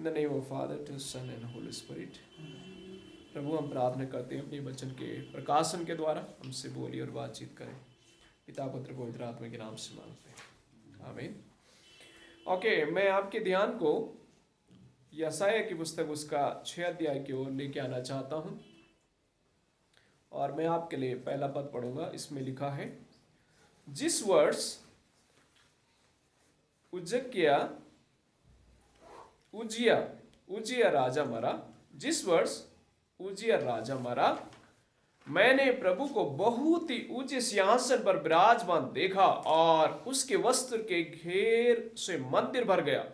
In the name of father to son and holy spirit. प्रभु हम प्रार्थना करते हैं अपने वचन के प्रकाशन के द्वारा हमसे बोली और बातचीत करें। पिता पुत्र पवित्र आत्मा के नाम से मांगते हैं, आमीन। ओके, मैं आपके ध्यान को यशायाह की पुस्तक उसका 6 अध्याय की ओर लेके आना चाहता हूं और मैं आपके लिए पहला पद पढ़ूंगा। इसमें लिखा है, जिस वर्ष उजिया राजा मरा, जिस वर्ष उजिया राजा मरा, मैंने प्रभु को बहुत ही ऊंचे सिंहासन पर विराजमान देखा और उसके वस्त्र के घेर से मंदिर भर गया।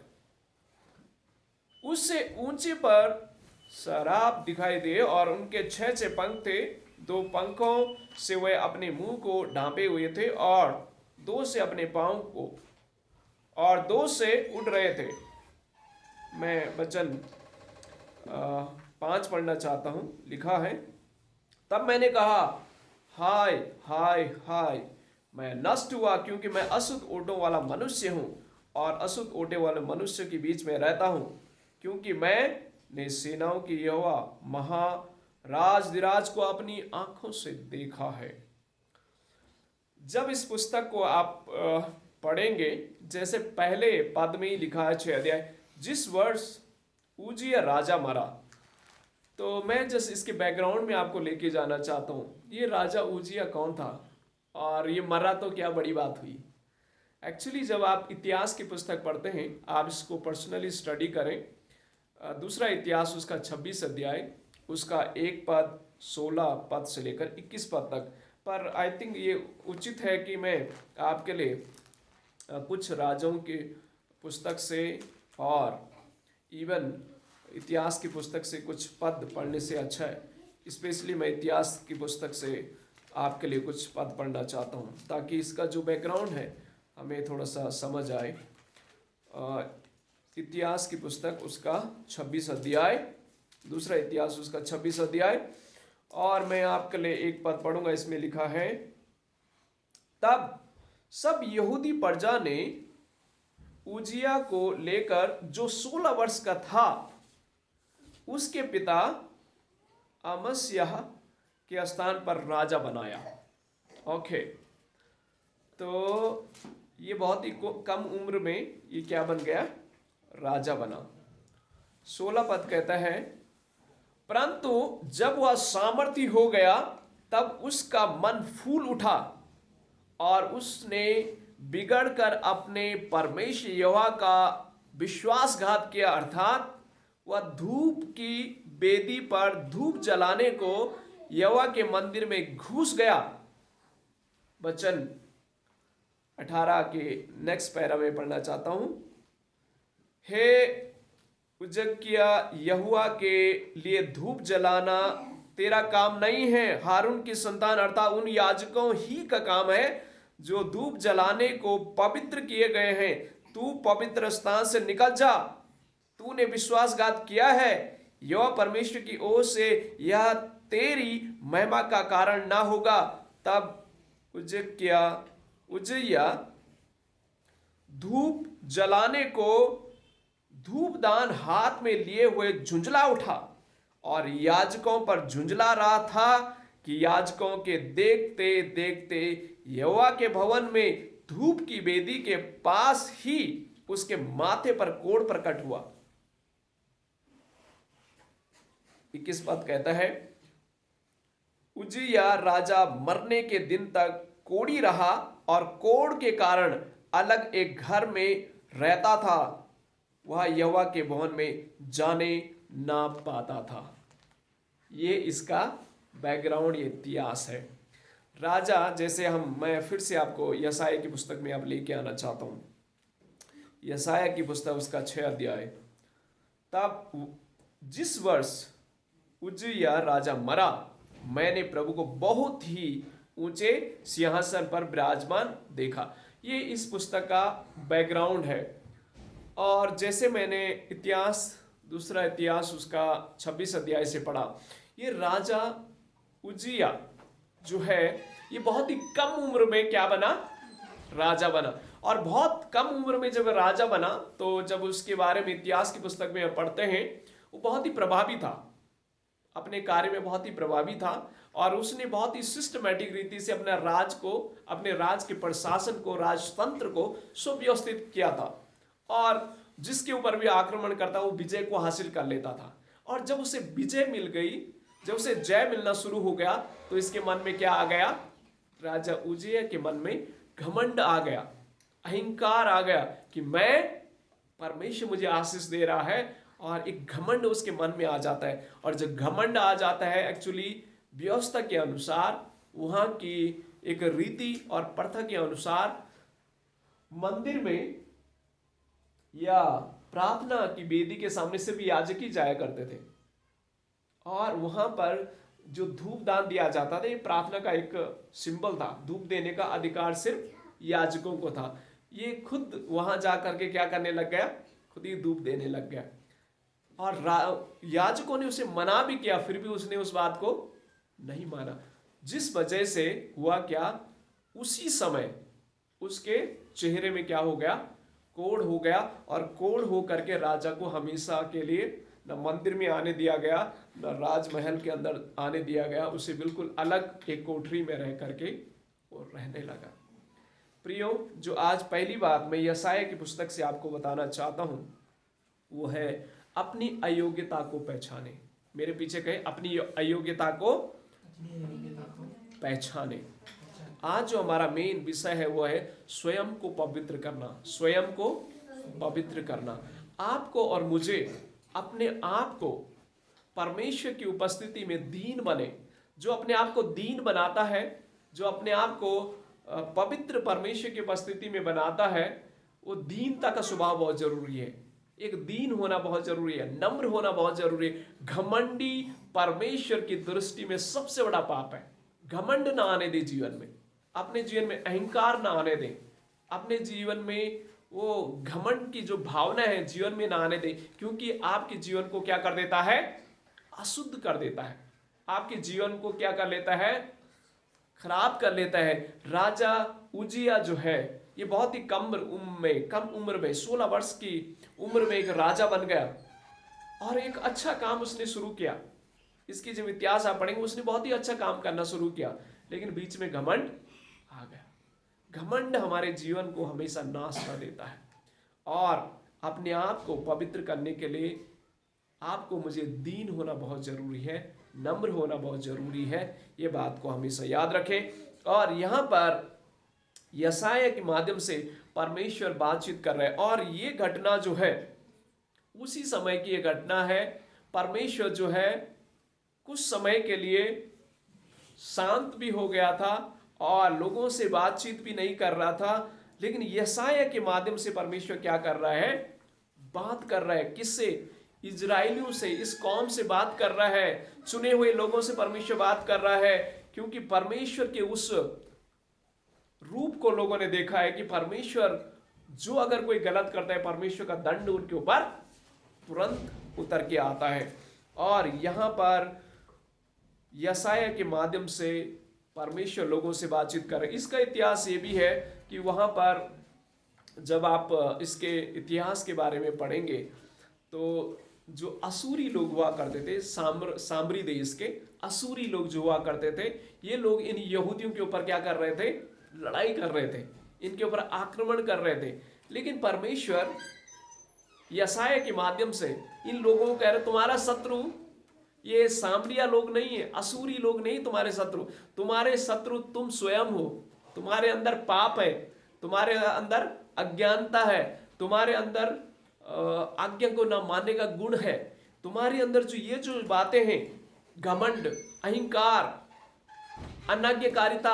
उससे ऊंचे पर शराब दिखाई दे और उनके 6 पंख थे। 2 पंखों से वे अपने मुंह को ढांपे हुए थे और 2 से अपने पांव को और 2 से उड़ रहे थे। मैं वचन 5 पढ़ना चाहता हूं। लिखा है, तब मैंने कहा, हाय हाय हाय, मैं नष्ट हुआ, क्योंकि मैं अशुद्ध ओंठों वाला मनुष्य हूं और अशुद्ध ओंठे वाले मनुष्य के बीच में रहता हूं, क्योंकि मैंने सेनाओं की यहोवा महाराज को अपनी आंखों से देखा है। जब इस पुस्तक को आप पढ़ेंगे, जैसे पहले पद में ही लिखा है 6 अध्याय, जिस वर्ष उजिया राजा मरा, तो मैं जस्ट इसके बैकग्राउंड में आपको लेके जाना चाहता हूँ। ये राजा उजिया कौन था और ये मरा तो क्या बड़ी बात हुई। एक्चुअली जब आप इतिहास की पुस्तक पढ़ते हैं, आप इसको पर्सनली स्टडी करें। दूसरा इतिहास उसका 26 अध्याय उसका 1 पद 16 पद से लेकर 21 पद तक। पर आई थिंक ये उचित है कि मैं आपके लिए कुछ राजाओं की पुस्तक से और इवन इतिहास की पुस्तक से कुछ पद पढ़ने से अच्छा है, स्पेशली मैं इतिहास की पुस्तक से आपके लिए कुछ पद पढ़ना चाहता हूँ, ताकि इसका जो बैकग्राउंड है हमें थोड़ा सा समझ आए। इतिहास की पुस्तक उसका 26 अध्याय, दूसरा इतिहास उसका 26 अध्याय, और मैं आपके लिए एक पद पढ़ूंगा। इसमें लिखा है, तब सब यहूदी प्रजा ने उजिया को लेकर, जो 16 वर्ष का था, उसके पिता अमस्याह के स्थान पर राजा बनाया। ओके, तो ये बहुत ही कम उम्र में ये क्या बन गया, राजा बना। 16 पद कहता है, परंतु जब वह सामर्थी हो गया तब उसका मन फूल उठा और उसने बिगड़कर अपने परमेश्वर यहोवा का विश्वासघात किया, अर्थात वह धूप की वेदी पर धूप जलाने को यहोवा के मंदिर में घुस गया। वचन 18 के नेक्स्ट पैरा में पढ़ना चाहता हूं। हे उजकिया, यहोवा के लिए धूप जलाना तेरा काम नहीं है, हारून की संतान अर्थात उन याजकों ही का काम है जो धूप जलाने को पवित्र किए गए हैं। तू पवित्र स्थान से निकल जा, तूने विश्वासघात किया है, यहोवा परमेश्वर की ओर से यह तेरी महिमा का कारण ना होगा। तब उजिया धूप जलाने को धूपदान हाथ में लिए हुए झुंझला उठा और याजकों पर झुंझला रहा था कि याजकों के देखते देखते यहोवा के भवन में धूप की वेदी के पास ही उसके माथे पर कोढ़ प्रकट हुआ। 21 पद कहता है, उजिया राजा मरने के दिन तक कोढ़ी रहा और कोढ़ के कारण अलग एक घर में रहता था, वह यहोवा के भवन में जाने ना पाता था। ये इसका बैकग्राउंड, ये इतिहास है। राजा, जैसे मैं फिर से आपको यशायाह की पुस्तक में आप लेके आना चाहता हूं। यशायाह की पुस्तक उसका 6 अध्याय, तब जिस वर्ष उजिया राजा मरा, मैंने प्रभु को बहुत ही ऊंचे सिंहासन पर विराजमान देखा। ये इस पुस्तक का बैकग्राउंड है। और जैसे मैंने दूसरा इतिहास उसका 26 अध्याय से पढ़ा, ये राजा उजिया जो है, ये बहुत ही कम उम्र में क्या बना, राजा बना। और बहुत कम उम्र में जब राजा बना, तो जब उसके बारे में इतिहास की पुस्तक में पढ़ते हैं, वो बहुत ही प्रभावी था, अपने कार्य में बहुत ही प्रभावी था, और उसने बहुत ही सिस्टमैटिक रीति से अपने राज को, अपने राज के प्रशासन को, राजतंत्र को सुव्यवस्थित किया था, और जिसके ऊपर भी आक्रमण करता वो विजय को हासिल कर लेता था। और जब उसे विजय मिल गई, जब उसे जय मिलना शुरू हो गया, तो इसके मन में क्या आ गया? राजा उजिया के मन में घमंड आ गया, अहंकार आ गया कि मैं, परमेश्वर मुझे आशीष दे रहा है, और एक घमंड उसके मन में आ जाता है। और जब घमंड आ जाता है, एक्चुअली व्यवस्था के अनुसार, वहां की एक रीति और प्रथा के अनुसार मंदिर में या प्रार्थना की वेदी के सामने सिर्फ याजक ही जाया करते थे, और वहां पर जो धूप दान दिया जाता था, ये प्रार्थना का एक सिंबल था। धूप देने का अधिकार सिर्फ याजकों को था। ये खुद वहां जा करके क्या करने लग गया? खुद ही धूप देने लग गया, और याजकों ने उसे मना भी किया, फिर भी उसने उस बात को नहीं माना। जिस वजह से हुआ क्या, उसी समय उसके चेहरे में क्या हो गया? कोढ़ हो गया, और कोढ़ हो करके राजा को हमेशा के लिए न मंदिर में आने दिया गया, न राजमहल के अंदर आने दिया गया। उसे बिल्कुल अलग एक कोठरी में रह करके वो रहने लगा। प्रियो, जो आज पहली बात मैं यशायाह की पुस्तक से आपको बताना चाहता हूं, वो है अपनी अयोग्यता को पहचाने। मेरे पीछे कहे, अपनी अयोग्यता को पहचाने। आज जो हमारा मेन विषय है वो है स्वयं को पवित्र करना। स्वयं को पवित्र करना, आपको और मुझे अपने आप को परमेश्वर की उपस्थिति में दीन बने। जो अपने आप को दीन बनाता है, जो अपने आप को पवित्र परमेश्वर की उपस्थिति में बनाता है, वो दीनता का स्वभाव बहुत जरूरी है। एक दीन होना बहुत जरूरी है, नम्र होना बहुत जरूरी है। घमंडी परमेश्वर की दृष्टि में सबसे बड़ा पाप है। घमंड ना आने दे जीवन में, अपने जीवन में अहंकार ना आने दे, अपने जीवन में वो घमंड की जो भावना है जीवन में ना आने दे, क्योंकि आपके जीवन को क्या कर देता है? अशुद्ध कर देता है। आपके जीवन को क्या कर लेता है? खराब कर लेता है। राजा उजिया जो है, ये बहुत ही कम उम्र में 16 वर्ष की उम्र में एक राजा बन गया, और एक अच्छा काम उसने शुरू किया। इसकी जब इतिहास आप पढ़ेंगे, उसने बहुत ही अच्छा काम करना शुरू किया, लेकिन बीच में घमंड आ गया। घमंड हमारे जीवन को हमेशा नाश कर देता है, और अपने आप को पवित्र करने के लिए आपको मुझे दीन होना बहुत जरूरी है, नम्र होना बहुत जरूरी है। ये बात को हमेशा याद रखें। और यहाँ पर यशायाह के माध्यम से परमेश्वर बातचीत कर रहे हैं, और ये घटना जो है उसी समय की ये घटना है। परमेश्वर जो है कुछ समय के लिए शांत भी हो गया था और लोगों से बातचीत भी नहीं कर रहा था, लेकिन यशायाह के माध्यम से परमेश्वर क्या कर रहा है? बात कर रहा है। किससे? इजराइलियों से, इस कौम से बात कर रहा है, चुने हुए लोगों से परमेश्वर बात कर रहा है। क्योंकि परमेश्वर के उस रूप को लोगों ने देखा है कि परमेश्वर जो अगर कोई गलत करता है, परमेश्वर का दंड उनके ऊपर तुरंत उतर के आता है। और यहां पर यशायाह के माध्यम से परमेश्वर लोगों से बातचीत कर रहे हैं। इसका इतिहास ये भी है कि वहां पर जब आप इसके इतिहास के बारे में पढ़ेंगे, तो जो असूरी लोग हुआ करते थे, सामरी देश के असूरी लोग जो हुआ करते थे, ये लोग इन यहूदियों के ऊपर क्या कर रहे थे? लड़ाई कर रहे थे, इनके ऊपर आक्रमण कर रहे थे। लेकिन परमेश्वर यशायाह के माध्यम से इन लोगों को कह रहे, तुम्हारा शत्रु ये सामरिया लोग नहीं है, असूरी लोग नहीं तुम्हारे शत्रु तुम स्वयं हो। तुम्हारे अंदर पाप है, तुम्हारे अंदर अज्ञानता है, तुम्हारे अंदर आज्ञा को न मानने का गुण है, तुम्हारे अंदर जो बातें हैं, घमंड, अहंकार, अनाज्ञाकारिता,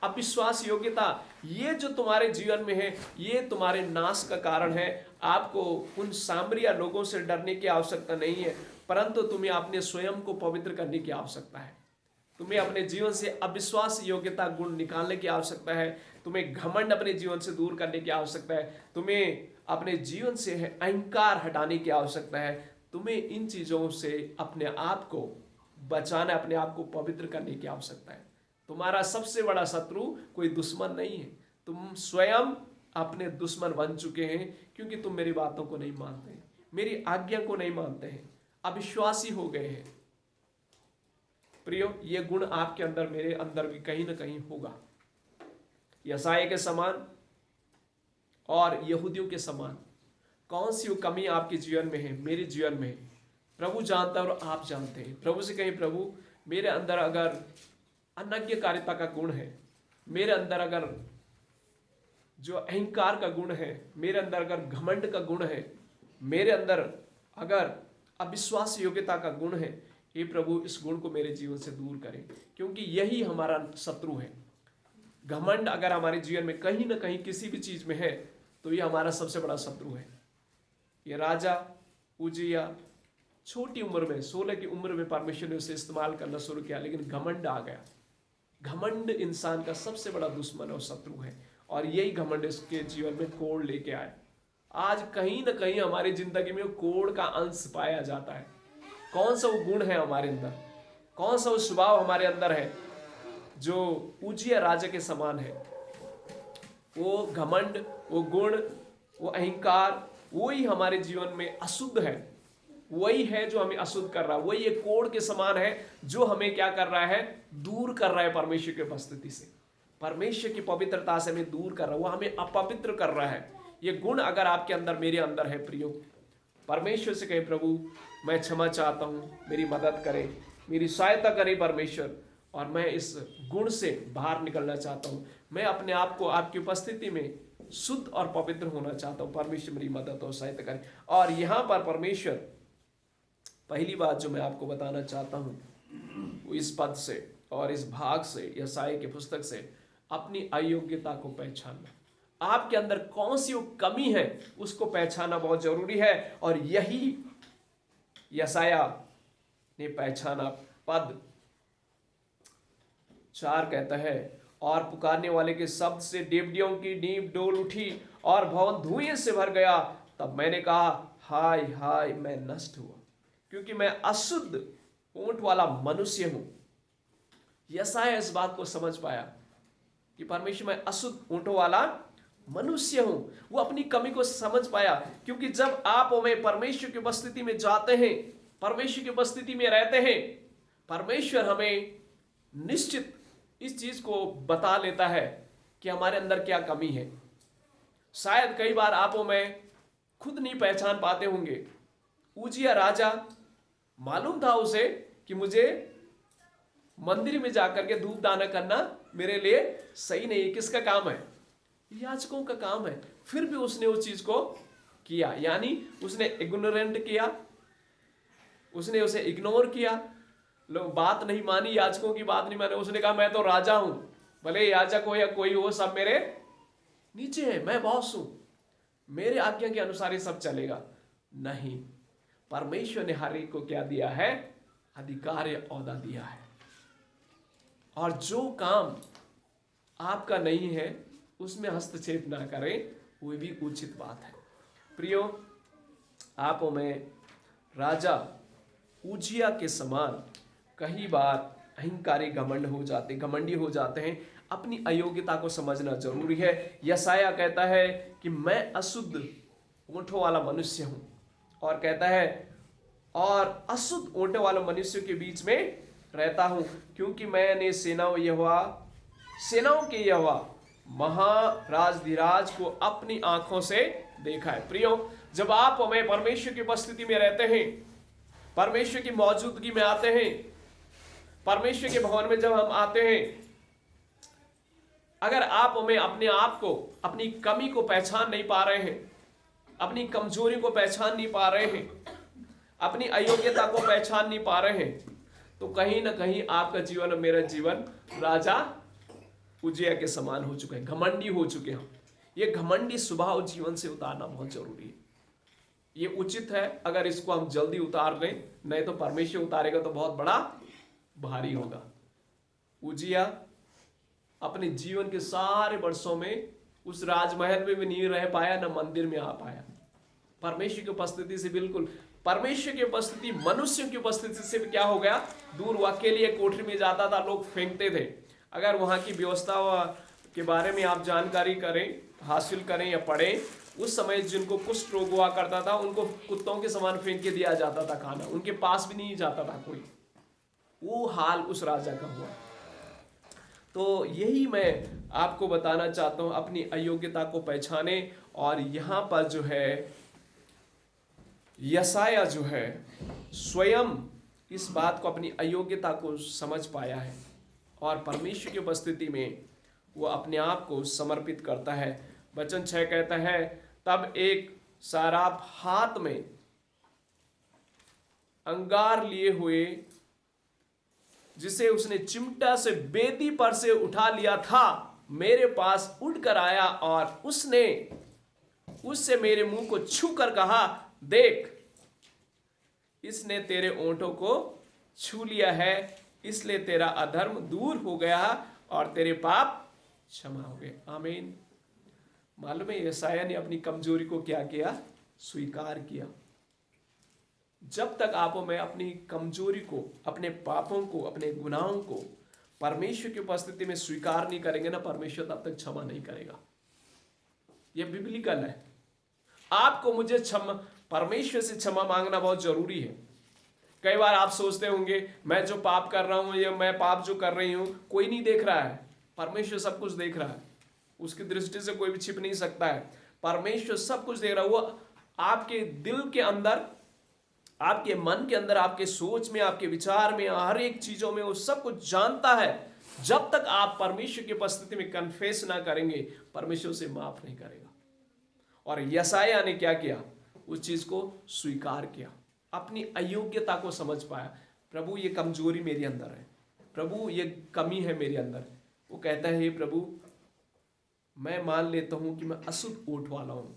अविश्वास योग्यता, ये जो तुम्हारे जीवन में है, ये तुम्हारे नाश का कारण है। आपको उन सामरिया लोगों से डरने की आवश्यकता नहीं है, परंतु तुम्हें अपने स्वयं को पवित्र करने की आवश्यकता है। तुम्हें अपने जीवन से अविश्वास योग्यता गुण निकालने की आवश्यकता है। तुम्हें घमंड अपने जीवन से दूर करने की आवश्यकता है। तुम्हें अपने जीवन से अहंकार हटाने की आवश्यकता है। तुम्हें इन चीजों से अपने आप को बचाना, अपने आप को पवित्र करने की आवश्यकता है। तुम्हारा सबसे बड़ा शत्रु कोई दुश्मन नहीं है, तुम स्वयं अपने दुश्मन बन चुके हैं, क्योंकि तुम मेरी बातों को नहीं मानते, मेरी आज्ञा को नहीं मानते हैं, अविश्वासी हो गए हैं। प्रियो, ये गुण आपके अंदर मेरे अंदर भी कहीं ना कहीं होगा। यशायाह के समान और यहूदियों के समान कौन सी वो कमी आपके जीवन में है, मेरे जीवन में है, प्रभु जानता है और आप जानते हैं। प्रभु से कहें, प्रभु मेरे अंदर अगर अनज्ञकारिता का गुण है, मेरे अंदर अगर जो अहंकार का गुण है, मेरे अंदर अगर घमंड का गुण है, मेरे अंदर अगर अविश्वास योग्यता का गुण है, हे प्रभु इस गुण को मेरे जीवन से दूर करें, क्योंकि यही हमारा शत्रु है। घमंड अगर हमारे जीवन में कहीं ना कहीं किसी भी चीज में है तो ये हमारा सबसे बड़ा शत्रु है। ये राजा उजिया छोटी उम्र में 16 की उम्र में परमेश्वर ने उसे इस्तेमाल करना शुरू किया, लेकिन घमंड आ गया। घमंड इंसान का सबसे बड़ा दुश्मन और शत्रु है, और यही घमंड इसके जीवन में कोड़ लेके आए। आज कहीं ना कहीं हमारी जिंदगी में कोड़ का अंश पाया जाता है। कौन सा वो गुण है हमारे अंदर, कौन सा वो स्वभाव हमारे अंदर है जो उजिया राजा के समान है? वो घमंड, वो गुण, वो अहंकार, वही हमारे जीवन में अशुद्ध है। वही है जो हमें अशुद्ध कर रहा है। वही एक कोड़ के समान है जो हमें क्या कर रहा है, दूर कर रहा है परमेश्वर की उपस्थिति से, परमेश्वर की पवित्रता से हमें दूर कर रहा है, वो हमें अपवित्र कर रहा है। ये गुण अगर आपके अंदर, मेरे अंदर है प्रियो, परमेश्वर से कहे, प्रभु मैं क्षमा चाहता हूं, मेरी मदद करे, मेरी सहायता करे परमेश्वर, और मैं इस गुण से बाहर निकलना चाहता हूं। मैं अपने आप को आपकी उपस्थिति में शुद्ध और पवित्र होना चाहता हूं। परमेश्वर मेरी मदद और सहायता करे। और यहां पर परमेश्वर, पहली बात जो मैं आपको बताना चाहता हूं वो इस पद से और इस भाग से, यशायाह की पुस्तक से, अपनी अयोग्यता को पहचानना। आपके अंदर कौन सी वो कमी है उसको पहचानना बहुत जरूरी है, और यही यशायाह ने पहचाना। पद 4 कहता है, और पुकारने वाले के शब्द से डेवढ़ियों की नींव डोल उठी और भवन धुएं से भर गया। तब मैंने कहा, हाय हाय मैं नष्ट हुआ, क्योंकि मैं अशुद्ध ओंठ वाला मनुष्य हूं। यशायाह इस बात को समझ पाया कि परमेश्वर मैं अशुद्ध ओंठों वाला मनुष्य हूं। वो अपनी कमी को समझ पाया, क्योंकि जब आप और मैं परमेश्वर की उपस्थिति में जाते हैं, परमेश्वर की उपस्थिति में रहते हैं, परमेश्वर हमें निश्चित इस चीज को बता लेता है कि हमारे अंदर क्या कमी है। शायद कई बार आप और मैं खुद नहीं पहचान पाते होंगे। उजिया राजा, मालूम था उसे कि मुझे मंदिर में जाकर के धूप दान करना मेरे लिए सही नहीं है। किसका काम है? याजकों का काम है। फिर भी उसने उस चीज को किया, यानी उसने इग्नोरेंट किया, उसने उसे इग्नोर किया। लोग बात नहीं मानी, याजकों की बात नहीं मानी। उसने कहा मैं तो राजा हूं, भले याजक हो या कोई हो, सब मेरे नीचे है, मैं बॉस हूं, मेरे आज्ञा के अनुसार ही सब चलेगा। नहीं, परमेश्वर ने हर एक को क्या दिया है? अधिकार या औदा दिया है। और जो काम आपका नहीं है उसमें हस्तक्षेप ना करें, वो भी उचित बात है। प्रियो, आप और मैं राजा उजिया के समान कई बार अहंकारी घमंडी हो जाते हैं। अपनी अयोग्यता को समझना जरूरी है। यशायाह कहता है कि मैं अशुद्ध ओंठों वाला मनुष्य हूं, और कहता है और अशुद्ध ओंठों वाले मनुष्य के बीच में रहता हूं, क्योंकि मैंने सेनाओं के यहोवा महाराज को अपनी आंखों से देखा है। प्रियो, जब आप हमें परमेश्वर की उपस्थिति में रहते हैं, परमेश्वर की मौजूदगी में आते हैं, परमेश्वर के भवन में जब हम आते हैं, अगर आप हमें अपने आप को, अपनी कमी को पहचान नहीं पा रहे हैं, अपनी कमजोरी को पहचान नहीं पा रहे हैं, अपनी अयोग्यता को पहचान नहीं पा रहे हैं, तो कहीं ना कहीं आपका जीवन और मेरा जीवन राजा उजिया के समान हो चुके हैं, घमंडी हो चुके हैं। ये घमंडी स्वभाव जीवन से उतारना बहुत जरूरी है। ये उचित है अगर इसको हम जल्दी उतार लें, नहीं तो परमेश्वर उतारेगा तो बहुत बड़ा भारी होगा। उजिया अपने जीवन के सारे वर्षों में उस राजमहल में भी नहीं रह पाया, न मंदिर में आ पाया। परमेश्वर की उपस्थिति से बिल्कुल, परमेश्वर की उपस्थिति मनुष्य की उपस्थिति से भी क्या हो गया? दूर। वो अकेले कोठरी में जाता था, लोग फेंकते थे। अगर वहां की व्यवस्था के बारे में आप जानकारी करें, हासिल करें या पढ़ें, उस समय जिनको कुष्ठ रोग हुआ करता था उनको कुत्तों के समान फेंक के दिया जाता था खाना, उनके पास भी नहीं जाता था कोई। वो हाल उस राजा का हुआ। तो यही मैं आपको बताना चाहता हूं, अपनी अयोग्यता को पहचाने। और यहां पर जो है यशाया जो है स्वयं इस बात को, अपनी अयोग्यता को समझ पाया है और परमेश्वर की उपस्थिति में वो अपने आप को समर्पित करता है। वचन 6 कहता है, तब एक साराप हाथ में अंगार लिए हुए, जिसे उसने चिमटा से बेदी पर से उठा लिया था, मेरे पास उड़कर आया और उसने उससे मेरे मुंह को छू कर कहा, देख, इसने तेरे ओंठों को छू लिया है, इसलिए तेरा अधर्म दूर हो गया और तेरे पाप क्षमा हो गए। आमीन। मालूम है यशाया ने अपनी कमजोरी को क्या किया? स्वीकार किया। जब तक आप में अपनी कमजोरी को, अपने पापों को, अपने गुनाहों को परमेश्वर की उपस्थिति में स्वीकार नहीं करेंगे ना, परमेश्वर तब तक क्षमा नहीं करेगा। यह बिब्लिकल है। आपको मुझे परमेश्वर से क्षमा मांगना बहुत जरूरी है। कई बार आप सोचते होंगे मैं जो पाप कर रहा हूं या मैं पाप जो कर रही हूं कोई नहीं देख रहा है। परमेश्वर सब कुछ देख रहा है, उसकी दृष्टि से कोई भी छिप नहीं सकता है। परमेश्वर सब कुछ देख रहा है। वो आपके दिल के अंदर, आपके मन के अंदर, आपके सोच में, आपके विचार में, हर एक चीजों में वो सब कुछ जानता है। जब तक आप परमेश्वर की उपस्थिति में कन्फेस ना करेंगे, परमेश्वर से माफ नहीं करेगा। और यशाया ने क्या किया? उस चीज को स्वीकार किया, अपनी अयोग्यता को समझ पाया। प्रभु ये कमजोरी मेरे अंदर है, प्रभु ये कमी है मेरे अंदर। वो कहता है, हे प्रभु, मैं मान लेता हूं कि मैं अशुद्ध ओंठ वाला हूं।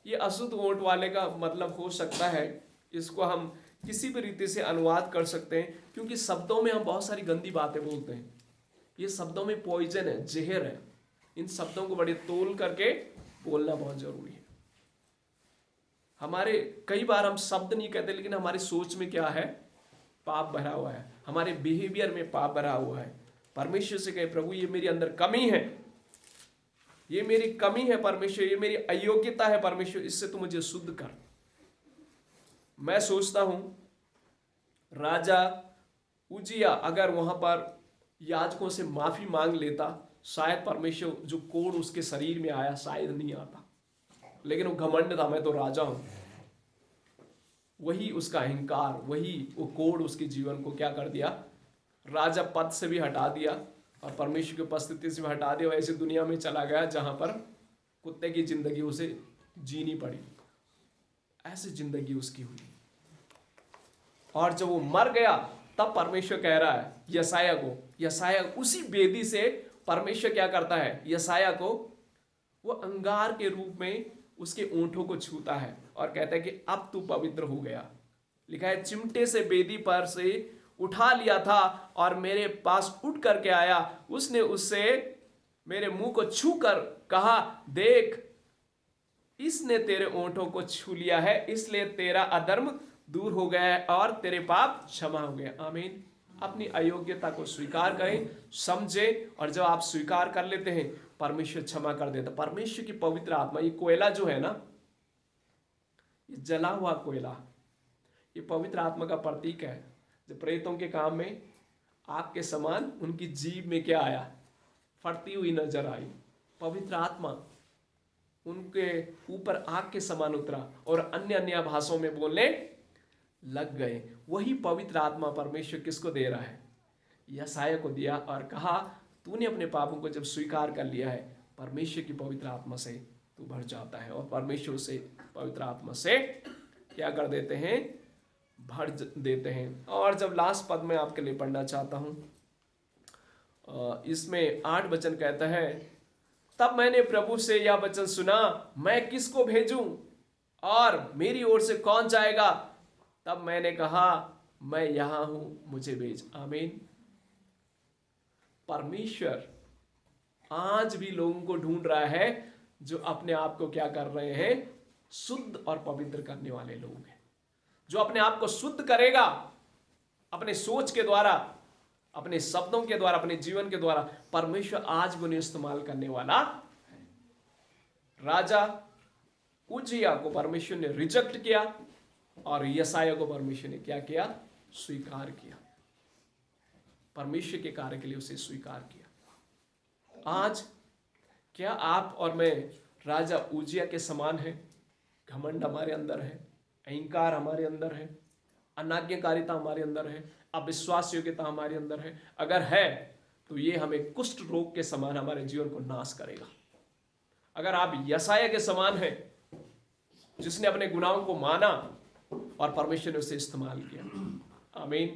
ये अशुद्ध ओंठ वाले का मतलब हो सकता है, इसको हम किसी भी रीति से अनुवाद कर सकते हैं, क्योंकि शब्दों में हम बहुत सारी गंदी बातें बोलते हैं। ये शब्दों में पॉइजन है, जहर है। इन शब्दों को बड़े तोल करके बोलना बहुत जरूरी है। हमारे कई बार हम शब्द नहीं कहते, लेकिन हमारी सोच में क्या है? पाप भरा हुआ है, हमारे बिहेवियर में पाप भरा हुआ है। परमेश्वर से कहे, प्रभु ये मेरे अंदर कमी है, ये मेरी कमी है परमेश्वर, ये मेरी अयोग्यता है परमेश्वर, इससे तू मुझे शुद्ध कर। मैं सोचता हूं राजा उजिया अगर वहां पर याजकों से माफी मांग लेता, शायद परमेश्वर जो कोढ़ उसके शरीर में आया शायद नहीं आता। लेकिन वो घमंड था, मैं तो राजा हूं। वही उसका अहंकार, वही वो कोढ़ उसके जीवन को क्या कर दिया? राजा पद से भी हटा दिया और परमेश्वर की उपस्थिति से भी हटा दिया। ऐसी दुनिया में चला गया जहां पर कुत्ते की जिंदगी उसे जीनी पड़ी। ऐसी जिंदगी उसकी हुई। और जब वो मर गया तब परमेश्वर कह रहा है यशाया को, यशाया उसी बेदी से परमेश्वर क्या करता है? यशाया को वो अंगार के रूप में उसके ओंठों को छूता है और कहता है कि अब तू पवित्र हो गया। लिखा है, चिमटे से बेदी पर से उठा लिया था और मेरे पास उठ करके आया, उसने उससे मेरे मुंह को छू कर कहा, देख, इसने तेरे ओंठों को छू लिया है, इसलिए तेरा अधर्म दूर हो गया है और तेरे पाप क्षमा हो गए। आमीन। अपनी अयोग्यता को स्वीकार करें, समझे, और जब आप स्वीकार कर लेते हैं परमेश्वर क्षमा कर देता। परमेश्वर की पवित्र आत्मा, ये कोयला जो है ना, ये जला हुआ कोयला, ये पवित्र आत्मा का प्रतीक है। जब प्रेतों के काम में आग के समान उनकी जीभ में क्या आया? फटती हुई नजर आई। पवित्र आत्मा उनके ऊपर आग के समान उतरा और अन्य अन्य भाषाओं में बोलने लग गए। वही पवित्र आत्मा परमेश्वर किसको दे रहा है? यशाया को दिया और कहा, तूने अपने पापों को जब स्वीकार कर लिया है, परमेश्वर की पवित्र आत्मा से तू भर जाता है और परमेश्वर से, पवित्र आत्मा से क्या कर देते हैं? भर देते हैं। और जब लास्ट पद में आपके लिए पढ़ना चाहता हूं, इसमें 8 वचन कहता है, तब मैंने प्रभु से यह वचन सुना, मैं किसको भेजूं और मेरी ओर से कौन जाएगा? तब मैंने कहा, मैं यहां हूं, मुझे भेज। आमीन। परमेश्वर आज भी लोगों को ढूंढ रहा है जो अपने आप को क्या कर रहे हैं? शुद्ध और पवित्र करने वाले लोग हैं। जो अपने आप को शुद्ध करेगा अपने सोच के द्वारा, अपने शब्दों के द्वारा, अपने जीवन के द्वारा परमेश्वर आज भी उन्हें इस्तेमाल करने वाला है। राजा उजिया को परमेश्वर ने रिजेक्ट किया और यशायाह को परमेश्वर ने क्या किया? स्वीकार किया। परमेश्वर के कार्य के लिए उसे स्वीकार किया। आज क्या आप और मैं राजा उजिया के समान है? घमंड हमारे अंदर है, अहंकार हमारे अंदर है, अनाज्ञाकारिता हमारे अंदर है, अविश्वास योग्यता हमारे अंदर है। अगर है तो ये हमें कुष्ठ रोग के समान हमारे जीवन को नाश करेगा। अगर आप यशायाह के समान हैं, जिसने अपने गुनाहों को माना और परमेश्वर ने उसे इस्तेमाल किया। आमीन।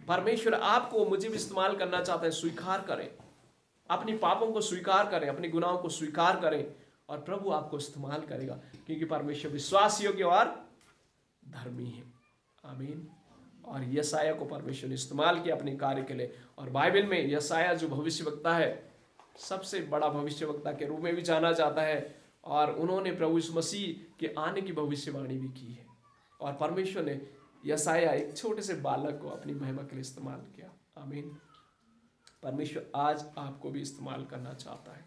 परमेश्वर आपको मुझे भी इस्तेमाल करना चाहता है। स्वीकार करें, अपनी पापों को स्वीकार करें, अपने गुनाहों को स्वीकार करें और प्रभु आपको इस्तेमाल करेगा, क्योंकि परमेश्वर विश्वास योग्य और धर्मी है। आमीन। और यशायाह को परमेश्वर ने इस्तेमाल किया अपने कार्य के लिए। और बाइबल में यशायाह जो भविष्यवक्ता है, सबसे बड़ा भविष्यवक्ता के रूप में भी जाना जाता है। और उन्होंने प्रभु यीशु मसीह के आने की भविष्यवाणी भी की है। और परमेश्वर ने यशायाह एक छोटे से बालक को अपनी महिमा के लिए इस्तेमाल किया। आमीन। परमेश्वर आज आपको भी इस्तेमाल करना चाहता है,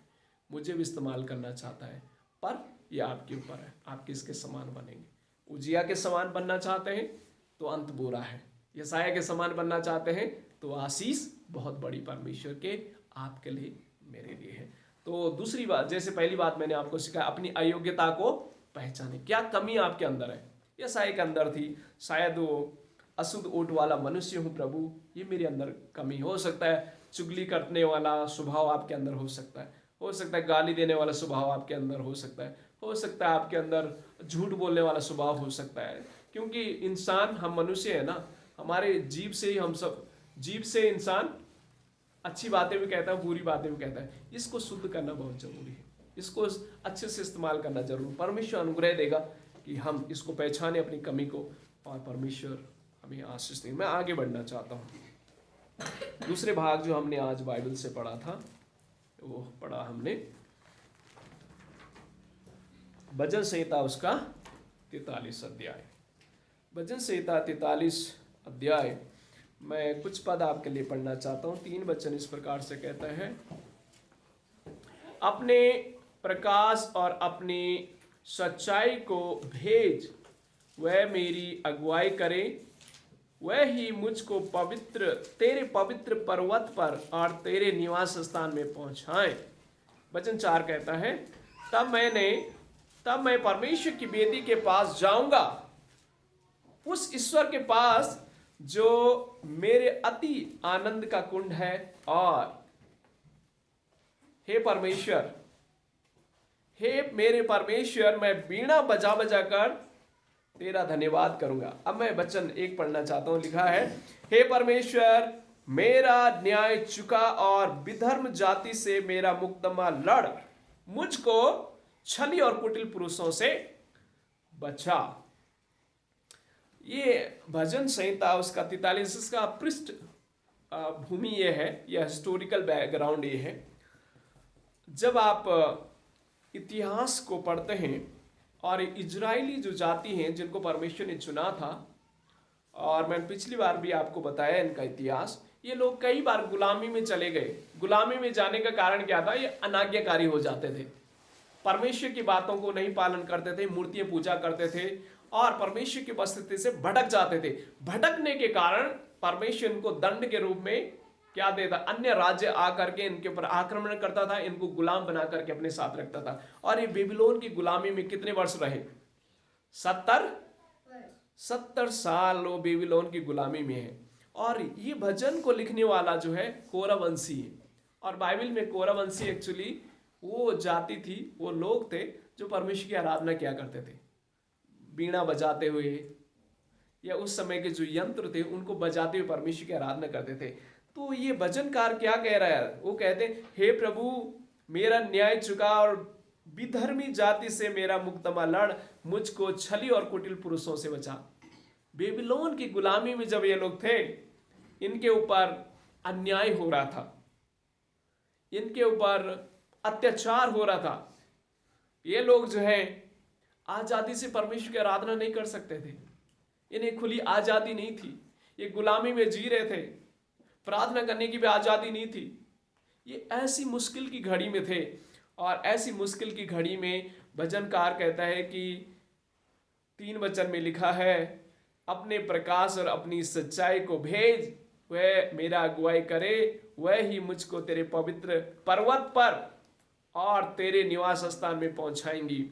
मुझे भी इस्तेमाल करना चाहता है, पर यह आपके ऊपर है, आप किसके समान बनेंगे। उजिया के समान बनना चाहते हैं तो अंत बुरा है, यशायाह के समान बनना चाहते हैं तो आशीष बहुत बड़ी परमेश्वर के आपके लिए, मेरे लिए है। तो दूसरी बात, जैसे पहली बात मैंने आपको सिखाया, अपनी अयोग्यता को पहचाने। क्या कमी आपके अंदर है? यशायाह के अंदर थी, शायद वो अशुद्ध ओट वाला मनुष्य हूँ प्रभु, ये मेरे अंदर कमी हो सकता है। चुगली करने वाला स्वभाव आपके अंदर हो सकता है गाली देने वाला स्वभाव आपके अंदर हो सकता है आपके अंदर झूठ बोलने वाला स्वभाव हो सकता है। क्योंकि इंसान, हम मनुष्य है ना, हमारे जीभ से ही हम सब, जीभ से इंसान अच्छी बातें भी कहता है, बुरी बातें भी कहता है। इसको शुद्ध करना बहुत जरूरी है, इसको अच्छे से इस्तेमाल करना जरूरी। परमेश्वर अनुग्रह देगा कि हम इसको पहचाने अपनी कमी को, और परमेश्वर हमें आशीष दें। मैं आगे बढ़ना चाहता हूँ। दूसरे भाग जो हमने आज बाइबल से पढ़ा था, वो पढ़ा हमने भजन संहिता उसका 43 अध्याय। भजन संहिता 43 अध्याय, मैं कुछ पद आपके लिए पढ़ना चाहता हूँ। 3 वचन इस प्रकार से कहता है, अपने प्रकाश और अपनी सच्चाई को भेज, वह मेरी अगुवाई करे, वह ही मुझको पवित्र, तेरे पवित्र पर्वत पर और तेरे निवास स्थान में पहुंचाए। वचन 4 कहता है, तब मैं परमेश्वर की वेदी के पास जाऊंगा, उस ईश्वर के पास जो मेरे अति आनंद का कुंड है। और हे परमेश्वर, हे मेरे परमेश्वर, मैं वीणा बजा बजा कर तेरा धन्यवाद करूंगा। अब मैं वचन 1 पढ़ना चाहता हूं। लिखा है, हे परमेश्वर, मेरा न्याय चुका और विधर्म जाति से मेरा मुकदमा लड़, मुझको छली और कुटिल पुरुषों से बचा। ये भजन संहिता उसका 43 इसका पृष्ठ भूमि ये है, यह हिस्टोरिकल बैकग्राउंड ये है। जब आप इतिहास को पढ़ते हैं, और इजरायली जो जाति हैं जिनको परमेश्वर ने चुना था, और मैं पिछली बार भी आपको बताया इनका इतिहास, ये लोग कई बार गुलामी में चले गए। गुलामी में जाने का कारण क्या था? ये अनाज्ञाकारी हो जाते थे, परमेश्वर की बातों को नहीं पालन करते थे, मूर्तियां पूजा करते थे और परमेश्वर की उपस्थिति से भटक जाते थे। भटकने के कारण परमेश्वर इनको दंड के रूप में क्या देता? अन्य राज्य आकर के इनके ऊपर आक्रमण करता था, इनको गुलाम बना करके अपने साथ रखता था। और ये बेबीलोन की गुलामी में कितने वर्ष रहे? 70 साल वो बेबीलोन की गुलामी में है। और ये भजन को लिखने वाला जो है कोरवंशी है। और बाइबल में कोरवंशी एक्चुअली वो जाति थी, वो लोग थे जो परमेश्वर की आराधना किया करते थे, बीणा बजाते हुए, या उस समय के जो यंत्र थे उनको बजाते हुए परमेश्वर की आराधना करते थे। तो ये भजनकार क्या कह रहा है? वो कहते हैं, हे प्रभु, मेरा न्याय चुका और विधर्मी जाति से मेरा मुकदमा लड़, मुझको छली और कुटिल पुरुषों से बचा। बेबीलोन की गुलामी में जब ये लोग थे, इनके ऊपर अन्याय हो रहा था, इनके ऊपर अत्याचार हो रहा था। ये लोग जो है आजादी से परमेश्वर की आराधना नहीं कर सकते थे, इन्हें खुली आजादी नहीं थी, ये गुलामी में जी रहे थे। प्रार्थना करने की भी आज़ादी नहीं थी। ये ऐसी मुश्किल की घड़ी में थे, और ऐसी मुश्किल की घड़ी में भजनकार कहता है कि 3 वचन में लिखा है, अपने प्रकाश और अपनी सच्चाई को भेज, वह मेरा अगुवाई करे, वह ही मुझको तेरे पवित्र पर्वत पर और तेरे निवास स्थान में पहुंचाएंगी।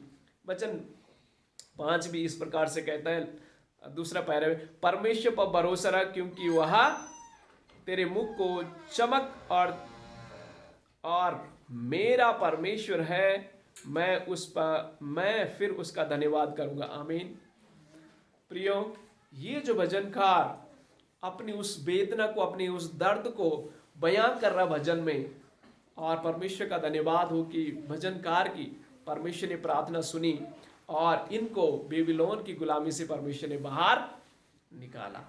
वचन 5 भी इस प्रकार से कहता है, दूसरा पैरा, परमेश्वर पर भरोसा रख, क्योंकि वह तेरे मुख को चमक और मेरा परमेश्वर है, मैं फिर उसका धन्यवाद करूंगा। आमीन। प्रियो, ये जो भजनकार अपनी उस वेदना को, अपनी उस दर्द को बयान कर रहा भजन में, और परमेश्वर का धन्यवाद हो कि भजनकार की परमेश्वर ने प्रार्थना सुनी और इनको बेबीलोन की गुलामी से परमेश्वर ने बाहर निकाला।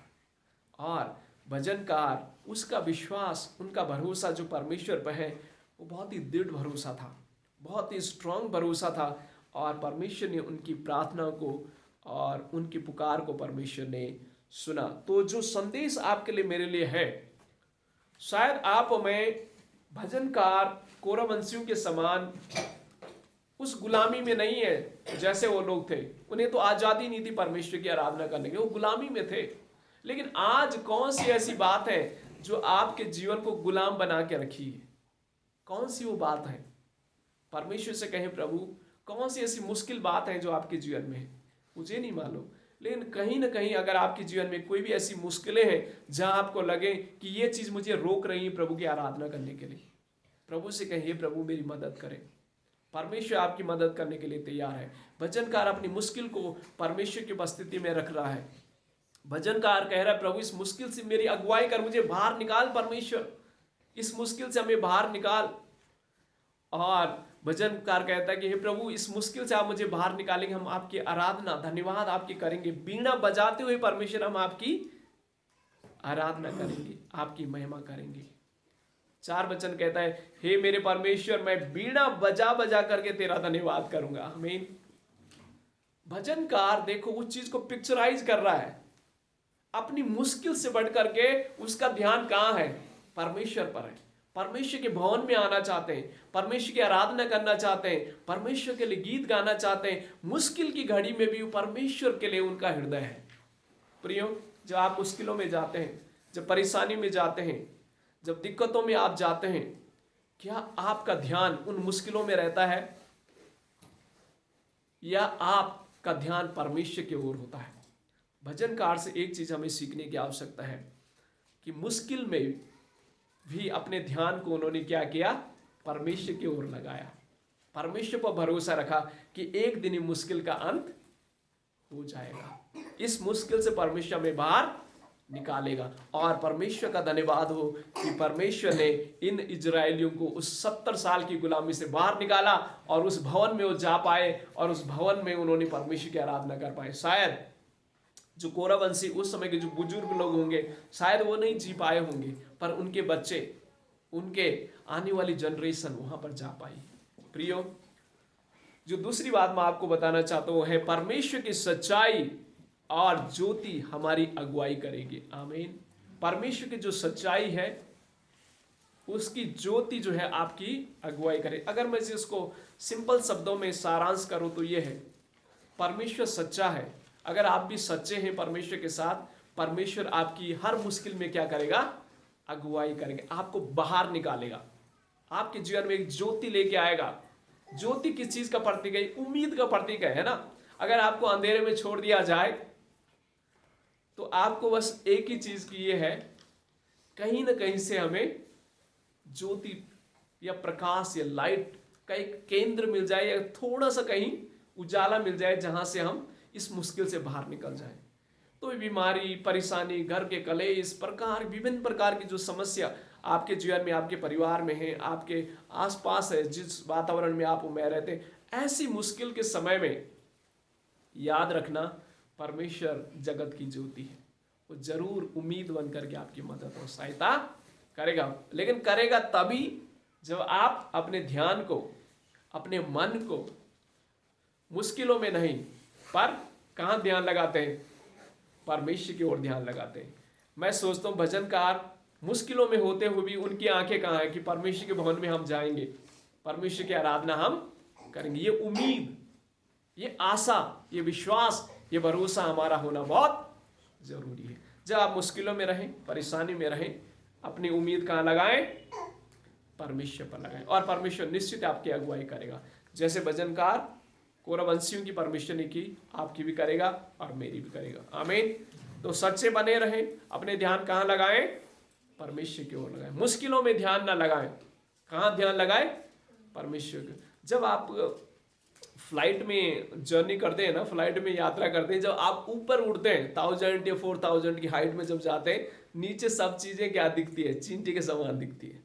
और भजनकार, उसका विश्वास, उनका भरोसा जो परमेश्वर पर है, वो बहुत ही दृढ़ भरोसा था, बहुत ही स्ट्रांग भरोसा था, और परमेश्वर ने उनकी प्रार्थना को और उनकी पुकार को परमेश्वर ने सुना। तो जो संदेश आपके लिए, मेरे लिए है, शायद आप और मैं भजनकार कोरवंशियों के समान उस गुलामी में नहीं है जैसे वो लोग थे। उन्हें तो आज़ादी नहीं थी परमेश्वर की आराधना करने की, वो गुलामी में थे। लेकिन आज कौन सी ऐसी बात है जो आपके जीवन को गुलाम बना के रखी है? कौन सी वो बात है? परमेश्वर से कहें, प्रभु कौन सी ऐसी मुश्किल बात है जो आपके जीवन में है? मुझे नहीं मालूम, लेकिन कहीं ना कहीं अगर आपके जीवन में कोई भी ऐसी मुश्किलें हैं जहां आपको लगे कि ये चीज मुझे रोक रही है प्रभु की आराधना करने के लिए, प्रभु से कहिए, प्रभु मेरी मदद करें। परमेश्वर आपकी मदद करने के लिए तैयार है। भजनकार अपनी मुश्किल को परमेश्वर की उपस्थिति में रख रहा है। भजनकार कह रहा है, प्रभु इस मुश्किल से मेरी अगुवाई कर, मुझे बाहर निकाल, परमेश्वर इस मुश्किल से हमें बाहर निकाल। और भजनकार कहता है कि हे प्रभु, इस मुश्किल से आप मुझे बाहर निकालेंगे, हम आपकी आराधना, धन्यवाद आपकी करेंगे, बीणा बजाते हुए परमेश्वर हम आपकी आराधना करेंगे, आपकी महिमा करेंगे। 4 वचन कहता है, हे मेरे परमेश्वर, मैं बीणा बजा बजा करके तेरा धन्यवाद करूंगा। आमीन। भजनकार देखो उस चीज को पिक्चराइज कर रहा है, अपनी मुश्किल से बढ़ करके उसका ध्यान कहां है? परमेश्वर पर है। परमेश्वर के भवन में आना चाहते हैं, परमेश्वर की आराधना करना चाहते हैं, परमेश्वर के लिए गीत गाना चाहते हैं। मुश्किल की घड़ी में भी परमेश्वर के लिए उनका हृदय है। प्रियो, जब आप मुश्किलों में जाते हैं, जब परेशानी में जाते हैं, जब दिक्कतों में आप जाते हैं, क्या आपका ध्यान उन मुश्किलों में रहता है या आपका ध्यान परमेश्वर की ओर होता है? भजनकार से एक चीज हमें सीखने की आवश्यकता है कि मुश्किल में भी अपने ध्यान को उन्होंने क्या किया? परमेश्वर की ओर लगाया, परमेश्वर पर भरोसा रखा कि एक दिन मुश्किल का अंत हो जाएगा, इस मुश्किल से परमेश्वर में बाहर निकालेगा। और परमेश्वर का धन्यवाद हो कि परमेश्वर ने इन इजरायलियों को उस 70 साल की गुलामी से बाहर निकाला और उस भवन में वो जा पाए और उस भवन में उन्होंने परमेश्वर की आराधना कर पाए। शायद जो कोरावंशी उस समय के जो बुजुर्ग लोग होंगे, शायद वो नहीं जी पाए होंगे, पर उनके बच्चे, उनके आने वाली जनरेशन वहां पर जा पाई। प्रियो, जो दूसरी बात मैं आपको बताना चाहता हूं है, परमेश्वर की सच्चाई और ज्योति हमारी अगुवाई करेगी। आमीन। परमेश्वर की जो सच्चाई है, उसकी ज्योति जो है आपकी अगुवाई करे। अगर मैं इसको सिंपल शब्दों में सारांश करूं तो यह है, परमेश्वर सच्चा है। अगर आप भी सच्चे हैं परमेश्वर के साथ, परमेश्वर आपकी हर मुश्किल में क्या करेगा? अगुवाई करेंगे, आपको बाहर निकालेगा, आपके जीवन में एक ज्योति लेके आएगा। ज्योति किस चीज का प्रतीक है? उम्मीद का प्रतीक है ना। अगर आपको अंधेरे में छोड़ दिया जाए तो आपको बस एक ही चीज की ये है, कहीं ना कहीं से हमें ज्योति या प्रकाश या लाइट का एक केंद्र मिल जाए, या थोड़ा सा कहीं उजाला मिल जाए जहां से हम इस मुश्किल से बाहर निकल जाए। तो बीमारी, परेशानी, घर के कलेश, प्रकार विभिन्न प्रकार की जो समस्या आपके जीवन में, आपके परिवार में है, आपके आसपास है, जिस वातावरण में आप में रहते हैं, ऐसी मुश्किल के समय में याद रखना, परमेश्वर जगत की ज्योति है। वो जरूर उम्मीद बन करके आपकी मदद और सहायता करेगा। लेकिन करेगा तभी जब आप अपने ध्यान को, अपने मन को मुश्किलों में नहीं, पर कहां ध्यान लगाते हैं? परमेश्वर की ओर ध्यान लगाते हैं। मैं सोचता हूं भजनकार मुश्किलों में होते हुए भी उनकी आंखें कहाँ है कि परमेश्वर के भवन में हम जाएंगे, परमेश्वर की आराधना हम करेंगे। ये उम्मीद, ये आशा, ये विश्वास, ये भरोसा हमारा होना बहुत जरूरी है। जब आप मुश्किलों में रहें, परेशानी में रहें, अपनी उम्मीद कहाँ लगाएं? परमेश्वर पर लगाएं, और परमेश्वर निश्चित आपकी अगुवाई करेगा। जैसे भजनकार कौरवंशियों की परमेश्वर ने की, आपकी भी करेगा और मेरी भी करेगा। आमीन। तो सच्चे बने रहें, अपने ध्यान कहाँ लगाएं? परमेश्वर की ओर लगाएं। मुश्किलों में ध्यान ना लगाएं। कहाँ ध्यान लगाएं? परमेश्वर के। जब आप फ्लाइट में जर्नी करते हैं ना, फ्लाइट में यात्रा करते हैं, जब आप ऊपर उड़ते हैं 1000 या 4000 की हाइट में जब जाते हैं, नीचे सब चीजें क्या दिखती है? चींटी के समान दिखती है।